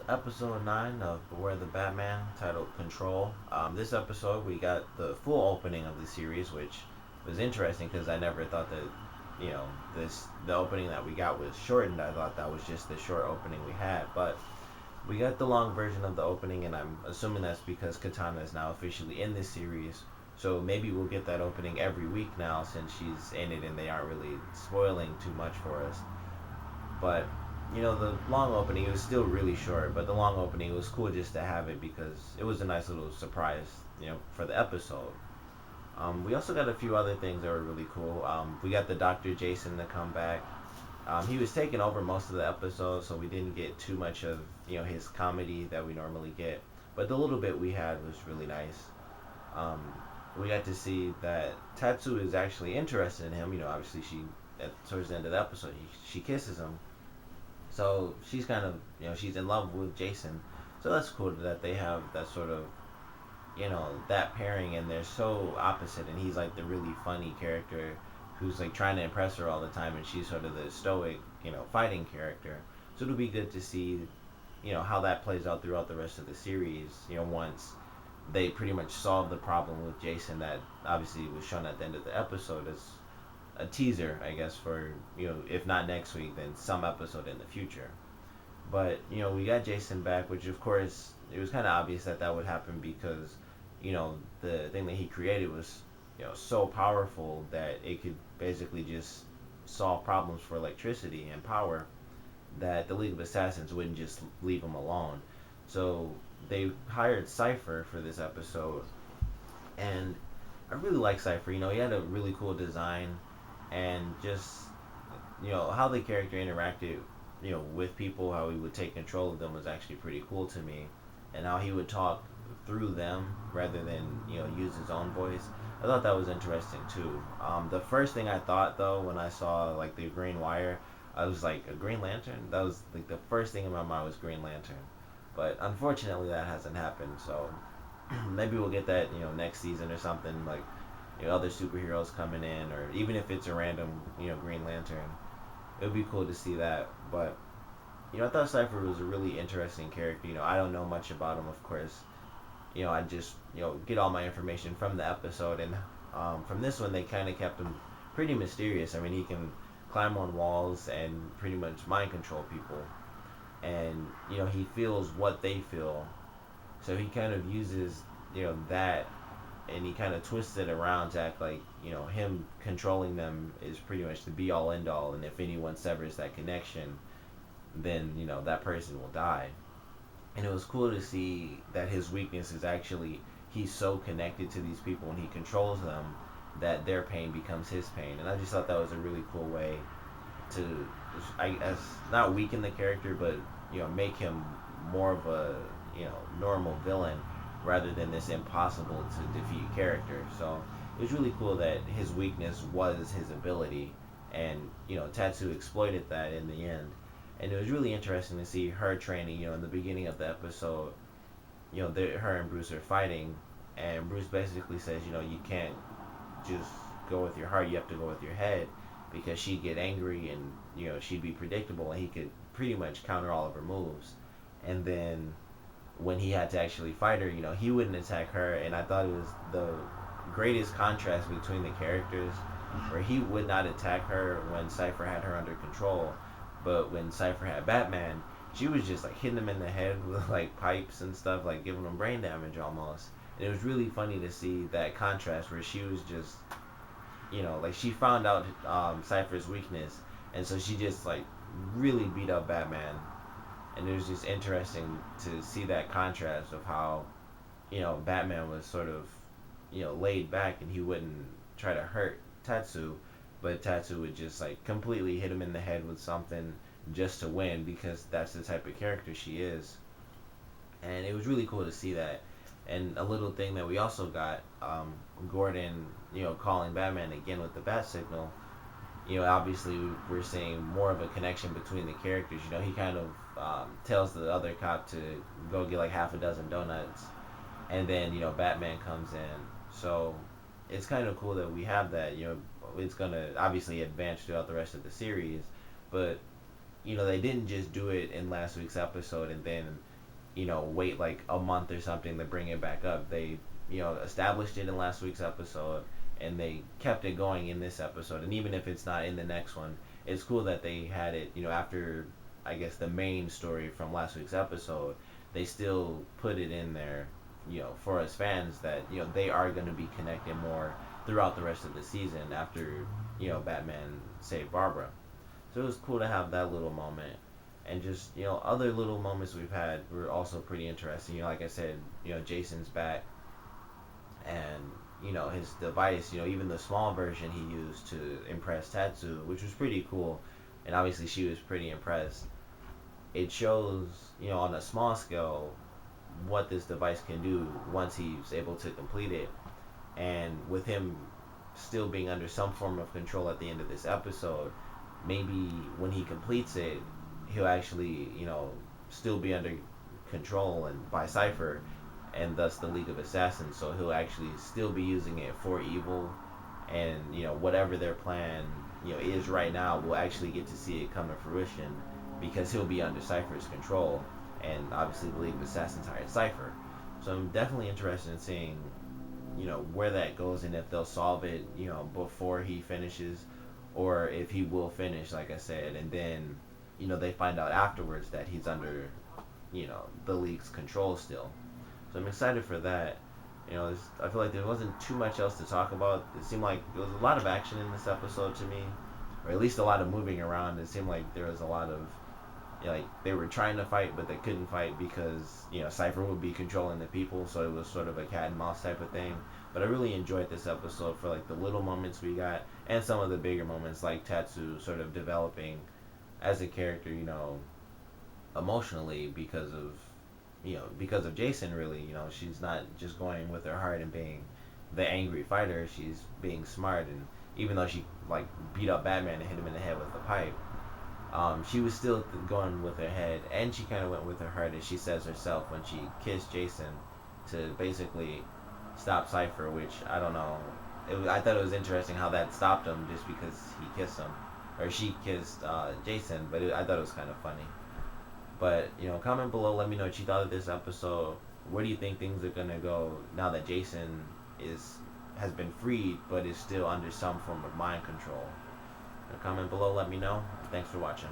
episode 9 of Beware the Batman, titled Control. This episode, we got the full opening of the series, which was interesting because I never thought that, the opening that we got was shortened. I thought that was just the short opening we had, but we got the long version of the opening, and I'm assuming that's because Katana is now officially in this series. So maybe we'll get that opening every week now since she's in it and they aren't really spoiling too much for us. But the long opening, it was still really short, but the long opening, it was cool just to have it because it was a nice little surprise, for the episode. We also got a few other things that were really cool. We got the Dr. Jason to come back. He was taking over most of the episode, so we didn't get too much of his comedy that we normally get. But the little bit we had was really nice. Um, we got to see that Tatsu is actually interested in him. Obviously towards the end of the episode, she kisses him, so she's kind of, she's in love with Jason. So that's cool that they have that sort of, that pairing, and they're so opposite. And he's like the really funny character who's like trying to impress her all the time, and she's sort of the stoic, fighting character. So it'll be good to see, how that plays out throughout the rest of the series. Once they pretty much solve the problem with Jason that obviously was shown at the end of the episode as a teaser, I guess, for if not next week, then some episode in the future. But we got Jason back, which of course it was kind of obvious that that would happen because the thing that he created was so powerful that it could basically just solve problems for electricity and power, that the League of Assassins wouldn't just leave him alone. So they hired Cypher for this episode, and I really like Cypher. He had a really cool design, and just how the character interacted with people, how he would take control of them was actually pretty cool to me, and how he would talk through them rather than use his own voice. I thought that was interesting too. The first thing I thought though when I saw like the Green Wire, I was like, a Green Lantern. That was like the first thing in my mind was Green Lantern, but unfortunately that hasn't happened. So maybe we'll get that next season or something, like other superheroes coming in, or even if it's a random Green Lantern, it would be cool to see that. But I thought Cypher was a really interesting character. I don't know much about him, of course. I just get all my information from the episode, and from this one they kind of kept him pretty mysterious. I mean, he can climb on walls and pretty much mind control people, and he feels what they feel, so he kind of uses that, and he kind of twists it around to act like him controlling them is pretty much the be all end all, and if anyone severs that connection, then that person will die. And it was cool to see that his weakness is actually he's so connected to these people when he controls them that their pain becomes his pain, and I just thought that was a really cool way to, I guess, not weaken the character, but make him more of a normal villain rather than this impossible to defeat character. So it was really cool that his weakness was his ability, and Tatsu exploited that in the end. And it was really interesting to see her training. In the beginning of the episode, her and Bruce are fighting, and Bruce basically says, you can't just go with your heart, you have to go with your head, because she'd get angry and she'd be predictable, and he could pretty much counter all of her moves. And then when he had to actually fight her, he wouldn't attack her, and I thought it was the greatest contrast between the characters, where he would not attack her when Cypher had her under control, but when Cypher had Batman, she was just like hitting him in the head with like pipes and stuff, like giving him brain damage almost. And it was really funny to see that contrast where she was just, like she found out Cypher's weakness, and so she just like really beat up Batman. And it was just interesting to see that contrast of how Batman was sort of laid back, and he wouldn't try to hurt Tatsu, but Tatsu would just like completely hit him in the head with something just to win, because that's the type of character she is. And it was really cool to see that. And a little thing that we also got, Gordon, calling Batman again with the bat signal. Obviously we're seeing more of a connection between the characters. He kind of tells the other cop to go get like half a dozen donuts, and then Batman comes in. So it's kind of cool that we have that. It's gonna obviously advance throughout the rest of the series, but they didn't just do it in last week's episode and then wait like a month or something to bring it back up. They, established it in last week's episode, and they kept it going in this episode. And even if it's not in the next one, it's cool that they had it, after, I guess, the main story from last week's episode. They still put it in there, for us fans that, they are going to be connected more throughout the rest of the season after, Batman saved Barbara. So it was cool to have that little moment. And just, other little moments we've had were also pretty interesting. Like I said, Jason's back, and, his device, even the small version he used to impress Tatsu, which was pretty cool. And obviously she was pretty impressed. It shows, on a small scale, what this device can do once he's able to complete it. And with him still being under some form of control at the end of this episode, maybe when he completes it, he'll actually, still be under control and by Cypher, and thus the League of Assassins. So he'll actually still be using it for evil, and whatever their plan, is right now, we'll actually get to see it come to fruition because he'll be under Cypher's control, and obviously the League of Assassins hired Cypher. So I'm definitely interested in seeing, where that goes and if they'll solve it, before he finishes, or if he will finish, like I said, and then, they find out afterwards that he's under, the league's control still. So I'm excited for that. I feel like there wasn't too much else to talk about. It seemed like there was a lot of action in this episode to me, or at least a lot of moving around. It seemed like there was a lot of, like, they were trying to fight, but they couldn't fight because, Cypher would be controlling the people, so it was sort of a cat and mouse type of thing. But I really enjoyed this episode for, like, the little moments we got, and some of the bigger moments, like Tatsu sort of developing as a character, emotionally because of Jason, really. She's not just going with her heart and being the angry fighter. She's being smart, and even though she, like, beat up Batman and hit him in the head with the pipe, she was still going with her head, and she kind of went with her heart, as she says herself when she kissed Jason to basically stop Cypher, which, I don't know. I thought it was interesting how that stopped him just because he kissed him, or she kissed Jason, but I thought it was kind of funny. But, comment below, let me know what you thought of this episode. Where do you think things are going to go now that Jason has been freed, but is still under some form of mind control? Comment below, let me know. Thanks for watching.